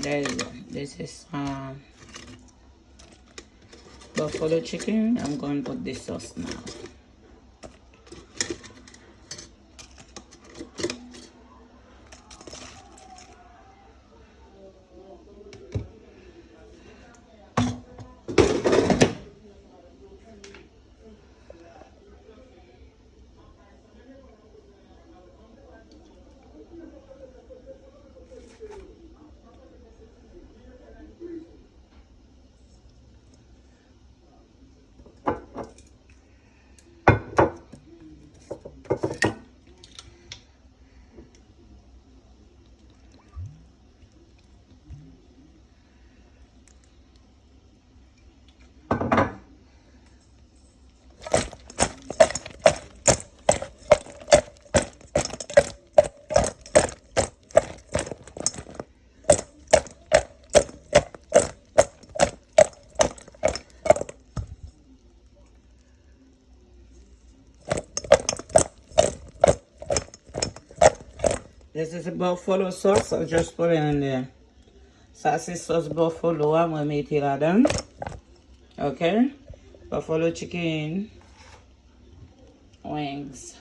there you go. This is buffalo chicken. I'm going to put this sauce now. This is a buffalo sauce. I'll just put it in there. Sausage sauce buffalo. I'm going to make it done. Okay. Buffalo chicken wings.